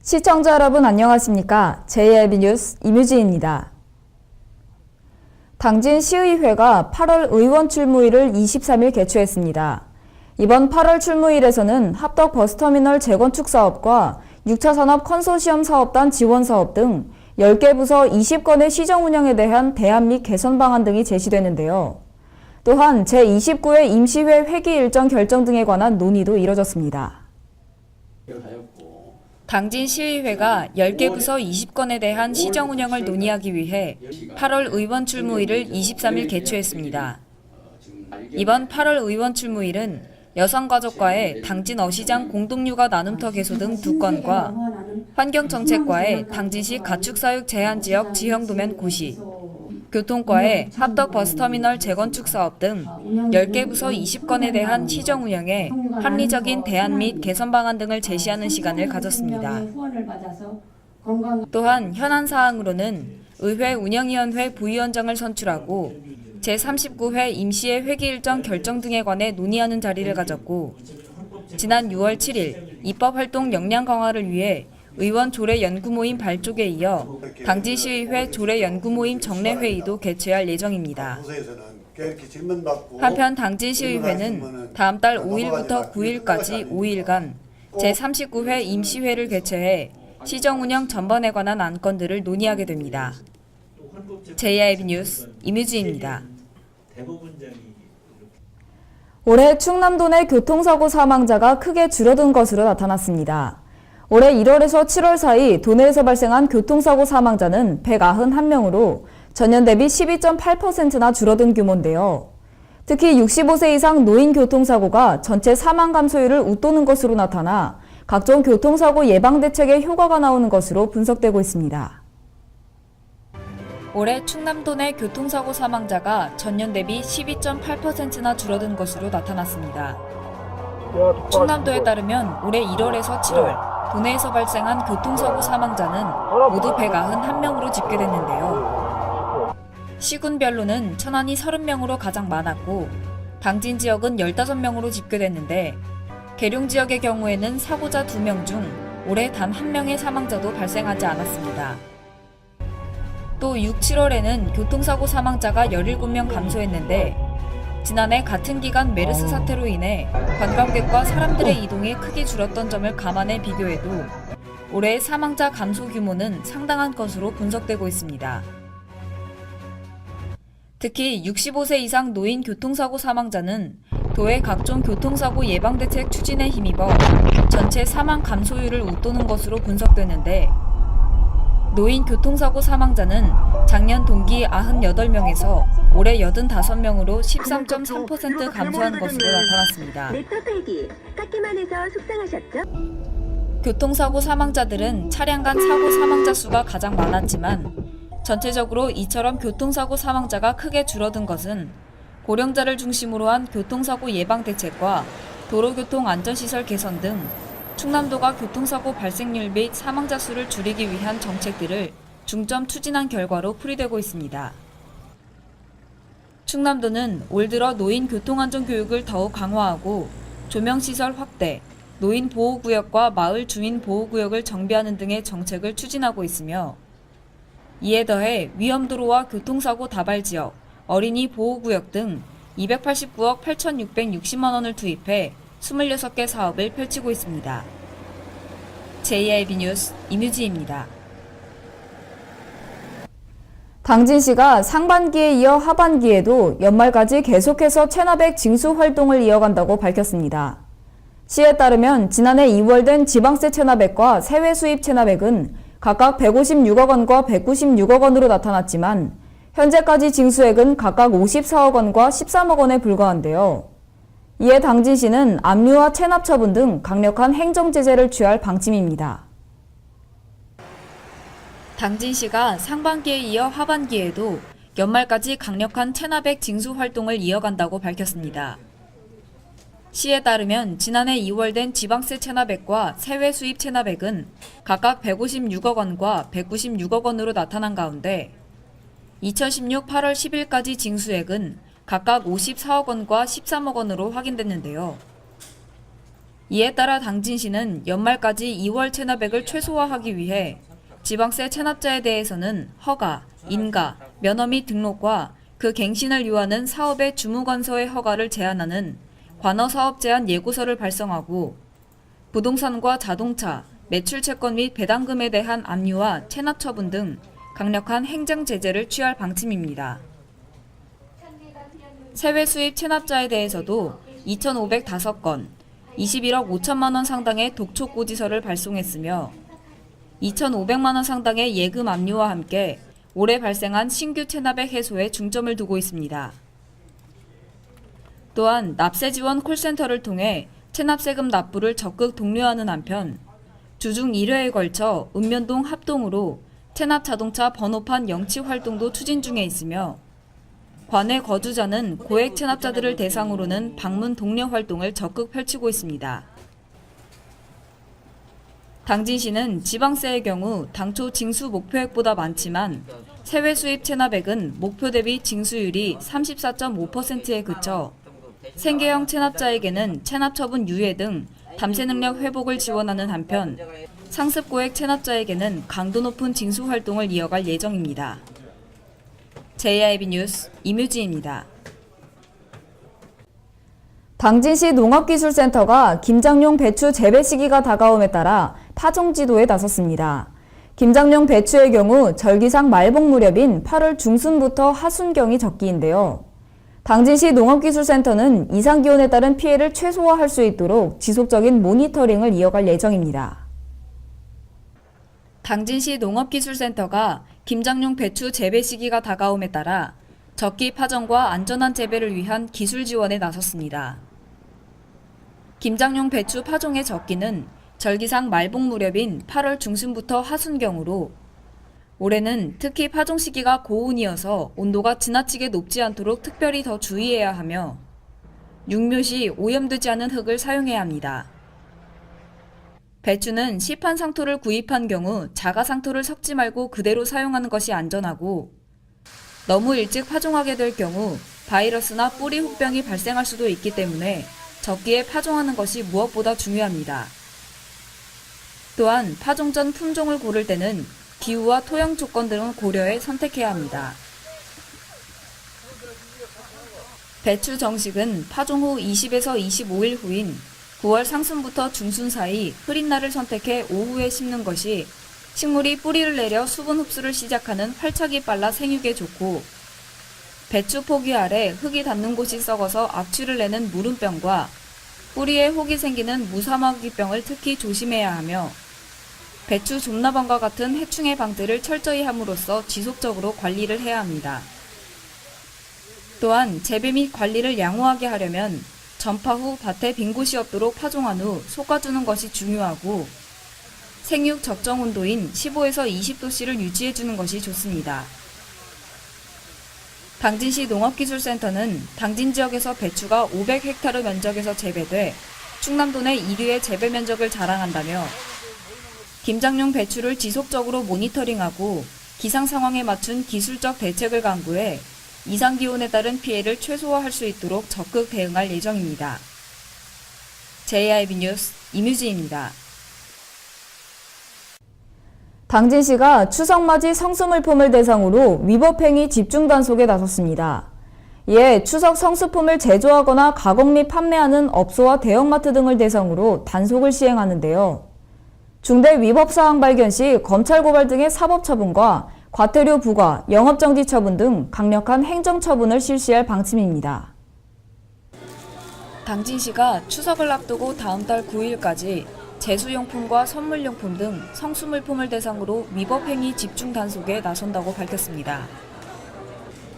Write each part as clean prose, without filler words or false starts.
시청자 여러분 안녕하십니까? JIB 뉴스 임유진입니다. 당진 시의회가 8월 의원 출무일을 23일 개최했습니다. 이번 8월 출무일에서는 합덕 버스터미널 재건축 사업과 6차 산업 컨소시엄 사업단 지원 사업 등 10개 부서 20건의 시정 운영에 대한 대안 및 개선 방안 등이 제시되는데요. 또한 제29회 임시회 회기 일정 결정 등에 관한 논의도 이뤄졌습니다. 당진 시의회가 10개 부서 20건에 대한 시정 운영을 논의하기 위해 8월 의원 출무일을 23일 개최했습니다. 이번 8월 의원 출무일은 여성가족과의 당진 어시장 공동육아 나눔터 개소 등 2건과 환경정책과의 당진시 가축사육 제한지역 지형도면 고시, 교통과의 합덕 버스터미널 재건축 사업 등 10개 부서 20건에 대한 시정 운영에 합리적인 대안 및 개선 방안 등을 제시하는 시간을 가졌습니다. 또한 현안 사항으로는 의회 운영위원회 부위원장을 선출하고 제39회 임시회 회기 일정 결정 등에 관해 논의하는 자리를 가졌고, 지난 6월 7일 입법활동 역량 강화를 위해 의원 조례 연구모임 발족에 이어 당진시의회 조례 연구모임 정례회의도 개최할 예정입니다. 한편 당진시의회는 다음 달 5일부터 9일까지 5일간 제39회 임시회를 개최해 시정운영 전반에 관한 안건들을 논의하게 됩니다. JIB 뉴스 임유진입니다. 올해 충남도 내 교통사고 사망자가 크게 줄어든 것으로 나타났습니다. 올해 1월에서 7월 사이 도내에서 발생한 교통사고 사망자는 191명으로 전년 대비 12.8%나 줄어든 규모인데요. 특히 65세 이상 노인 교통사고가 전체 사망 감소율을 웃도는 것으로 나타나 각종 교통사고 예방 대책에 효과가 나오는 것으로 분석되고 있습니다. 올해 충남도 내 교통사고 사망자가 전년 대비 12.8%나 줄어든 것으로 나타났습니다. 충남도에 따르면 올해 1월에서 7월 도내에서 발생한 교통사고 사망자는 모두 191명으로 집계됐는데요. 시군별로는 천안이 30명으로 가장 많았고 당진 지역은 15명으로 집계됐는데, 계룡 지역의 경우에는 사고자 2명 중 올해 단 1명의 사망자도 발생하지 않았습니다. 또 6, 7월에는 교통사고 사망자가 17명 감소했는데, 지난해 같은 기간 메르스 사태로 인해 관광객과 사람들의 이동이 크게 줄었던 점을 감안해 비교해도 올해의 사망자 감소 규모는 상당한 것으로 분석되고 있습니다. 특히 65세 이상 노인 교통사고 사망자는 도의 각종 교통사고 예방대책 추진에 힘입어 전체 사망 감소율을 웃도는 것으로 분석되는데, 노인 교통사고 사망자는 작년 동기 98명에서 올해 85명으로 13.3% 감소한 것으로 나타났습니다. 교통사고 사망자들은 차량 간 사고 사망자 수가 가장 많았지만, 전체적으로 이처럼 교통사고 사망자가 크게 줄어든 것은 고령자를 중심으로 한 교통사고 예방 대책과 도로교통 안전시설 개선 등 충남도가 교통사고 발생률 및 사망자 수를 줄이기 위한 정책들을 중점 추진한 결과로 풀이되고 있습니다. 충남도는 올 들어 노인 교통안전 교육을 더욱 강화하고 조명시설 확대, 노인 보호구역과 마을 주민 보호구역을 정비하는 등의 정책을 추진하고 있으며, 이에 더해 위험도로와 교통사고 다발지역, 어린이 보호구역 등 289억 8,660만 원을 투입해 26개 사업을 펼치고 있습니다. JIB 뉴스 임유지입니다. 당진시가 상반기에 이어 하반기에도 연말까지 계속해서 체납액 징수 활동을 이어간다고 밝혔습니다. 시에 따르면 지난해 2월 된 지방세 체납액과 세외 수입 체납액은 각각 156억 원과 196억 원으로 나타났지만, 현재까지 징수액은 각각 54억 원과 13억 원에 불과한데요. 이에 당진시는 압류와 체납 처분 등 강력한 행정 제재를 취할 방침입니다. 당진시가 상반기에 이어 하반기에도 연말까지 강력한 체납액 징수 활동을 이어간다고 밝혔습니다. 시에 따르면 지난해 2월 된 지방세 체납액과 세외 수입 체납액은 각각 156억 원과 196억 원으로 나타난 가운데, 2016 8월 10일까지 징수액은 각각 54억 원과 13억 원으로 확인됐는데요. 이에 따라 당진시는 연말까지 2월 체납액을 최소화하기 위해 지방세 체납자에 대해서는 허가, 인가, 면허 및 등록과 그 갱신을 요하는 사업의 주무관서의 허가를 제한하는 관어사업 제한 예고서를 발송하고 부동산과 자동차, 매출 채권 및 배당금에 대한 압류와 체납 처분 등 강력한 행정 제재를 취할 방침입니다. 세외 수입 체납자에 대해서도 2,505건, 21억 5천만 원 상당의 독촉고지서를 발송했으며 2,500만 원 상당의 예금 압류와 함께 올해 발생한 신규 체납액 해소에 중점을 두고 있습니다. 또한 납세 지원 콜센터를 통해 체납세금 납부를 적극 독려하는 한편 주중 1회에 걸쳐 읍면동 합동으로 체납 자동차 번호판 영치 활동도 추진 중에 있으며 관내 거주자는 고액 체납자들을 대상으로는 방문 독려 활동을 적극 펼치고 있습니다. 당진시는 지방세의 경우 당초 징수 목표액보다 많지만 세외 수입 체납액은 목표 대비 징수율이 34.5%에 그쳐 생계형 체납자에게는 체납 처분 유예 등 담세 능력 회복을 지원하는 한편 상습 고액 체납자에게는 강도 높은 징수 활동을 이어갈 예정입니다. JIB 뉴스 임유지입니다. 당진시 농업기술센터가 김장용 배추 재배 시기가 다가옴에 따라 파종 지도에 나섰습니다. 김장용 배추의 경우 절기상 말복 무렵인 8월 중순부터 하순경이 적기인데요. 당진시 농업기술센터는 이상기온에 따른 피해를 최소화할 수 있도록 지속적인 모니터링을 이어갈 예정입니다. 당진시 농업기술센터가 김장용 배추 재배 시기가 다가옴에 따라 적기 파종과 안전한 재배를 위한 기술 지원에 나섰습니다. 김장용 배추 파종의 적기는 절기상 말복 무렵인 8월 중순부터 하순경으로 올해는 특히 파종 시기가 고온이어서 온도가 지나치게 높지 않도록 특별히 더 주의해야 하며 육묘 시 오염되지 않은 흙을 사용해야 합니다. 배추는 시판 상토를 구입한 경우 자가 상토를 섞지 말고 그대로 사용하는 것이 안전하고 너무 일찍 파종하게 될 경우 바이러스나 뿌리 혹병이 발생할 수도 있기 때문에 적기에 파종하는 것이 무엇보다 중요합니다. 또한 파종 전 품종을 고를 때는 기후와 토양 조건 등을 고려해 선택해야 합니다. 배추 정식은 파종 후 20에서 25일 후인 9월 상순부터 중순 사이 흐린 날을 선택해 오후에 심는 것이 식물이 뿌리를 내려 수분 흡수를 시작하는 활착이 빨라 생육에 좋고 배추 포기 아래 흙이 닿는 곳이 썩어서 악취를 내는 무름병과 뿌리에 혹이 생기는 무사마귀병을 특히 조심해야 하며 배추 좀나방과 같은 해충의 방제를 철저히 함으로써 지속적으로 관리를 해야 합니다. 또한 재배 및 관리를 양호하게 하려면 전파 후 밭에 빈 곳이 없도록 파종한 후 솎아주는 것이 중요하고 생육 적정 온도인 15에서 20도씨를 유지해주는 것이 좋습니다. 당진시 농업기술센터는 당진 지역에서 배추가 500헥타르 면적에서 재배돼 충남도 내 1위의 재배 면적을 자랑한다며 김장용 배추를 지속적으로 모니터링하고 기상 상황에 맞춘 기술적 대책을 강구해 이상 기온에 따른 피해를 최소화할 수 있도록 적극 대응할 예정입니다. JIB 뉴스 임유지입니다. 당진시가 추석맞이 성수물품을 대상으로 위법행위 집중 단속에 나섰습니다. 이에 추석 성수품을 제조하거나 가공 및 판매하는 업소와 대형마트 등을 대상으로 단속을 시행하는데요. 중대 위법사항 발견 시 검찰 고발 등의 사법처분과 과태료 부과, 영업정지 처분 등 강력한 행정처분을 실시할 방침입니다. 당진시가 추석을 앞두고 다음 달 9일까지 제수용품과 선물용품 등 성수물품을 대상으로 위법행위 집중 단속에 나선다고 밝혔습니다.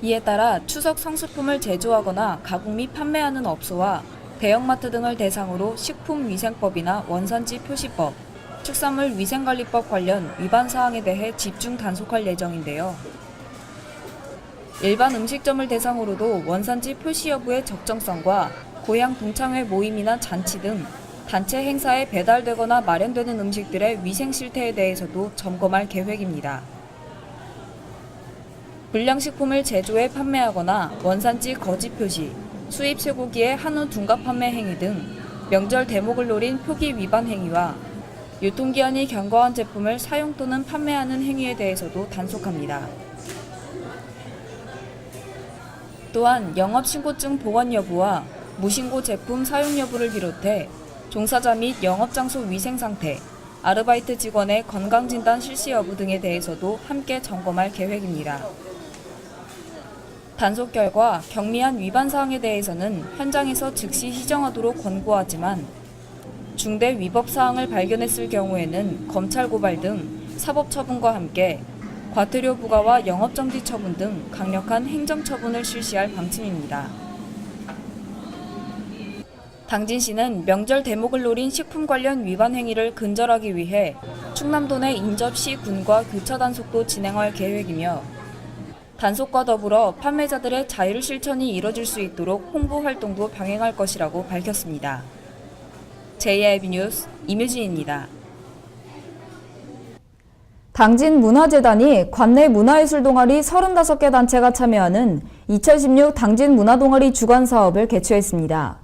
이에 따라 추석 성수품을 제조하거나 가공 및 판매하는 업소와 대형마트 등을 대상으로 식품위생법이나 원산지 표시법, 축산물 위생관리법 관련 위반 사항에 대해 집중 단속할 예정인데요. 일반 음식점을 대상으로도 원산지 표시 여부의 적정성과 고향 동창회 모임이나 잔치 등 단체 행사에 배달되거나 마련되는 음식들의 위생 실태에 대해서도 점검할 계획입니다. 불량식품을 제조해 판매하거나 원산지 거짓 표시, 수입 쇠고기의 한우 둔갑 판매 행위 등 명절 대목을 노린 표기 위반 행위와 유통기한이 경과한 제품을 사용 또는 판매하는 행위에 대해서도 단속합니다. 또한 영업신고증 보관 여부와 무신고 제품 사용 여부를 비롯해 종사자 및 영업장소 위생 상태, 아르바이트 직원의 건강진단 실시 여부 등에 대해서도 함께 점검할 계획입니다. 단속 결과 경미한 위반 사항에 대해서는 현장에서 즉시 시정하도록 권고하지만 중대 위법 사항을 발견했을 경우에는 검찰 고발 등 사법 처분과 함께 과태료 부과와 영업정지 처분 등 강력한 행정처분을 실시할 방침입니다. 당진시는 명절 대목을 노린 식품 관련 위반 행위를 근절하기 위해 충남도 내 인접시 군과 교차 단속도 진행할 계획이며 단속과 더불어 판매자들의 자율 실천이 이뤄질 수 있도록 홍보 활동도 병행할 것이라고 밝혔습니다. JIB 뉴스 임유진입니다. 당진문화재단이 관내 문화예술 동아리 35개 단체가 참여하는 2016 당진문화동아리 주간 사업을 개최했습니다.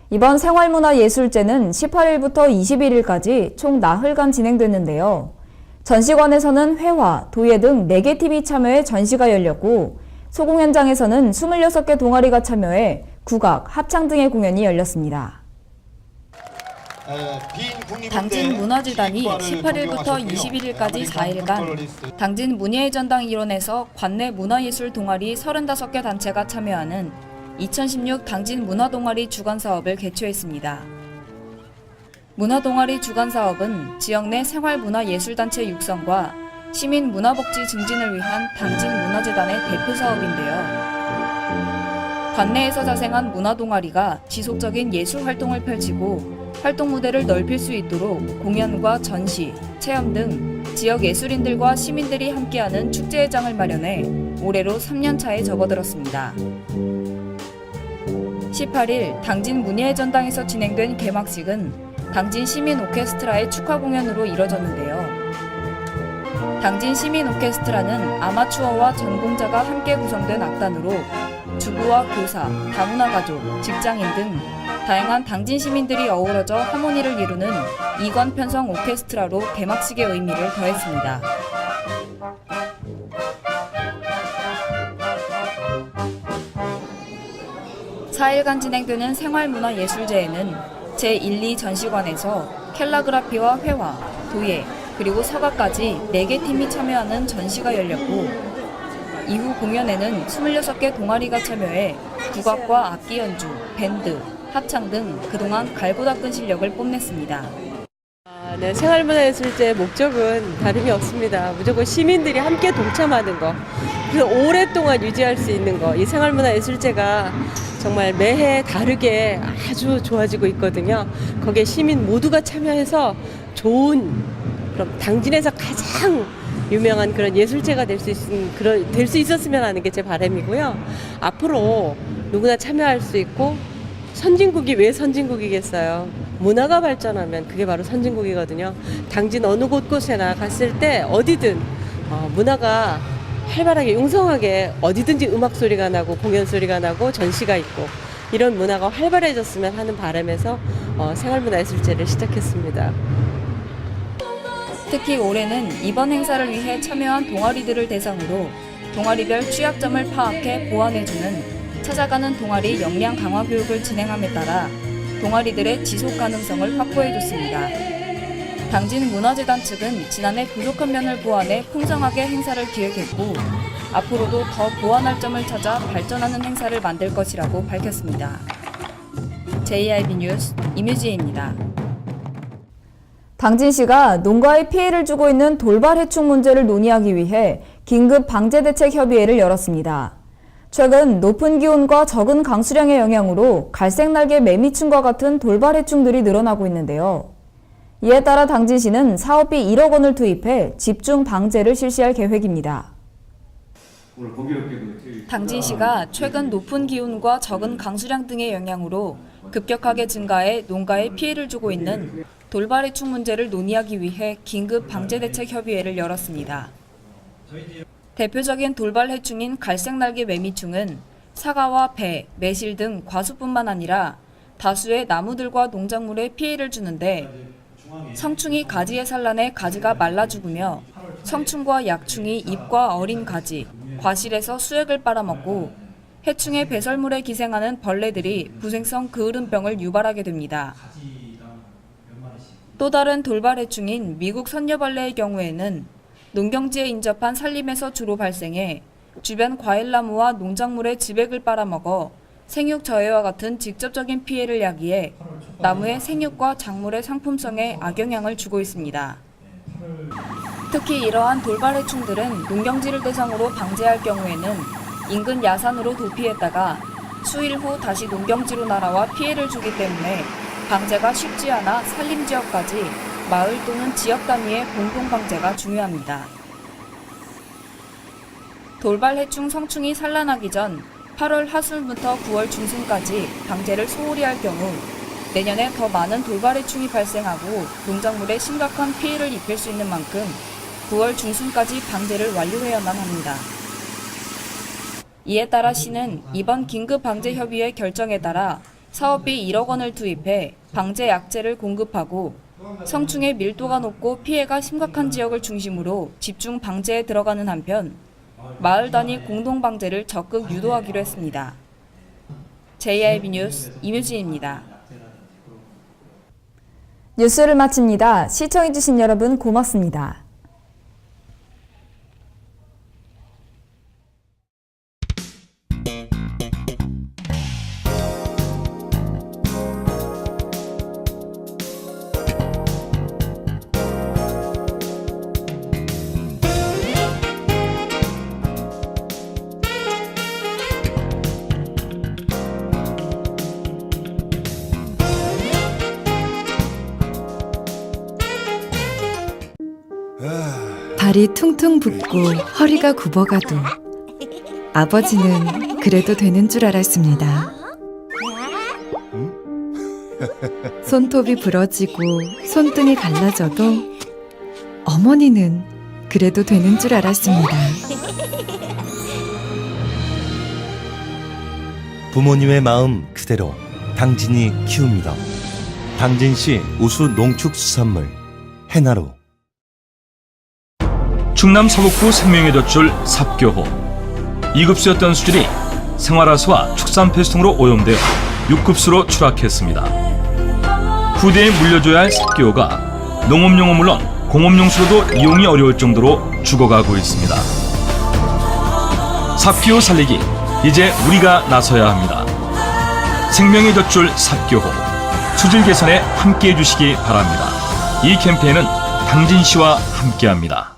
이번 생활문화예술제는 18일부터 21일까지 총 나흘간 진행됐는데요. 전시관에서는 회화, 도예 등 4개 팀이 참여해 전시가 열렸고 소공 현장에서는 26개 동아리가 참여해 국악, 합창 등의 공연이 열렸습니다. 당진문화재단이 18일부터 21일까지 4일간 당진문예전당 일원에서 관내 문화예술 동아리 35개 단체가 참여하는 2016 당진문화동아리 주간사업을 개최했습니다. 문화동아리 주간사업은 지역 내 생활문화예술단체 육성과 시민문화복지 증진을 위한 당진문화재단의 대표사업인데요. 관내에서 자생한 문화동아리가 지속적인 예술활동을 펼치고 활동 무대를 넓힐 수 있도록 공연과 전시, 체험 등 지역 예술인들과 시민들이 함께하는 축제회장을 마련해 올해로 3년차에 접어들었습니다. 18일 당진문예전당에서 진행된 개막식은 당진시민오케스트라의 축하 공연으로 이뤄졌는데요. 당진시민오케스트라는 아마추어와 전공자가 함께 구성된 악단으로 주부와 교사, 다문화 가족, 직장인 등 다양한 당진 시민들이 어우러져 하모니를 이루는 이관 편성 오케스트라로 개막식의 의미를 더했습니다. (4일간) 진행되는 생활문화예술제에는 제1, 2 전시관에서 켈라그라피와 회화, 도예, 그리고 서가까지 4개 팀이 참여하는 전시가 열렸고 이후 공연에는 26개 동아리가 참여해 국악과 악기 연주, 밴드, 합창 등 그동안 갈고 닦은 실력을 뽐냈습니다. 네, 생활문화예술제의 목적은 다름이 없습니다. 무조건 시민들이 함께 동참하는 거, 그래서 오랫동안 유지할 수 있는 거. 이 생활문화예술제가 정말 매해 다르게 아주 좋아지고 있거든요. 거기에 시민 모두가 참여해서 좋은, 그럼 당진에서 가장 유명한 그런 예술제가 될 수 있었으면 하는 게 제 바람이고요. 앞으로 누구나 참여할 수 있고, 선진국이 왜 선진국이겠어요? 문화가 발전하면 그게 바로 선진국이거든요. 당진 어느 곳곳에나 갔을 때 어디든 문화가 활발하게 융성하게 어디든지 음악 소리가 나고 공연 소리가 나고 전시가 있고 이런 문화가 활발해졌으면 하는 바람에서 생활문화예술제를 시작했습니다. 특히 올해는 이번 행사를 위해 참여한 동아리들을 대상으로 동아리별 취약점을 파악해 보완해주는 찾아가는 동아리 역량 강화 교육을 진행함에 따라 동아리들의 지속 가능성을 확보해줬습니다. 당진문화재단 측은 지난해 부족한 면을 보완해 풍성하게 행사를 기획했고 앞으로도 더 보완할 점을 찾아 발전하는 행사를 만들 것이라고 밝혔습니다. JIB 뉴스 임유지입니다. 당진시가 농가에 피해를 주고 있는 돌발 해충 문제를 논의하기 위해 긴급 방제대책협의회를 열었습니다. 최근 높은 기온과 적은 강수량의 영향으로 갈색날개 매미충과 같은 돌발 해충들이 늘어나고 있는데요. 이에 따라 당진시는 사업비 1억 원을 투입해 집중 방제를 실시할 계획입니다. 당진시가 최근 높은 기온과 적은 강수량 등의 영향으로 급격하게 증가해 농가에 피해를 주고 있는 돌발 해충 문제를 논의하기 위해 긴급 방제대책협의회를 열었습니다. 대표적인 돌발 해충인 갈색날개 매미충은 사과와 배, 매실 등 과수뿐만 아니라 다수의 나무들과 농작물에 피해를 주는데 성충이 가지에 산란해 가지가 말라 죽으며 성충과 약충이 잎과 어린 가지, 과실에서 수액을 빨아먹고 해충의 배설물에 기생하는 벌레들이 부생성 그을음병을 유발하게 됩니다. 또 다른 돌발해충인 미국 선녀벌레의 경우에는 농경지에 인접한 산림에서 주로 발생해 주변 과일나무와 농작물의 지백을 빨아먹어 생육 저해와 같은 직접적인 피해를 야기해 나무의 생육과 작물의 상품성에 악영향을 주고 있습니다. 특히 이러한 돌발해충들은 농경지를 대상으로 방제할 경우에는 인근 야산으로 도피했다가 수일 후 다시 농경지로 날아와 피해를 주기 때문에 방제가 쉽지 않아 산림지역까지 마을 또는 지역 단위의 공동 방제가 중요합니다. 돌발해충 성충이 산란하기 전 8월 하순부터 9월 중순까지 방제를 소홀히 할 경우 내년에 더 많은 돌발해충이 발생하고 농작물에 심각한 피해를 입힐 수 있는 만큼 9월 중순까지 방제를 완료해야만 합니다. 이에 따라 시는 이번 긴급방제협의회 결정에 따라 사업비 1억 원을 투입해 방제 약재를 공급하고 성충의 밀도가 높고 피해가 심각한 지역을 중심으로 집중 방제에 들어가는 한편 마을 단위 공동 방제를 적극 유도하기로 했습니다. JIB 뉴스 임유진입니다. 뉴스를 마칩니다. 시청해주신 여러분 고맙습니다. 발이 퉁퉁 붓고 허리가 굽어가도 아버지는 그래도 되는 줄 알았습니다. 손톱이 부러지고 손등이 갈라져도 어머니는 그래도 되는 줄 알았습니다. 부모님의 마음 그대로 당진이 키웁니다. 당진시 우수 농축수산물 해나루. 충남 서북부 생명의 젖줄 삽교호. 2급수였던 수질이 생활하수와 축산폐수통으로 오염되어 6급수로 추락했습니다. 후대에 물려줘야 할 삽교호가 농업용은 물론 공업용수로도 이용이 어려울 정도로 죽어가고 있습니다. 삽교호 살리기, 이제 우리가 나서야 합니다. 생명의 젖줄 삽교호, 수질 개선에 함께해 주시기 바랍니다. 이 캠페인은 당진시와 함께합니다.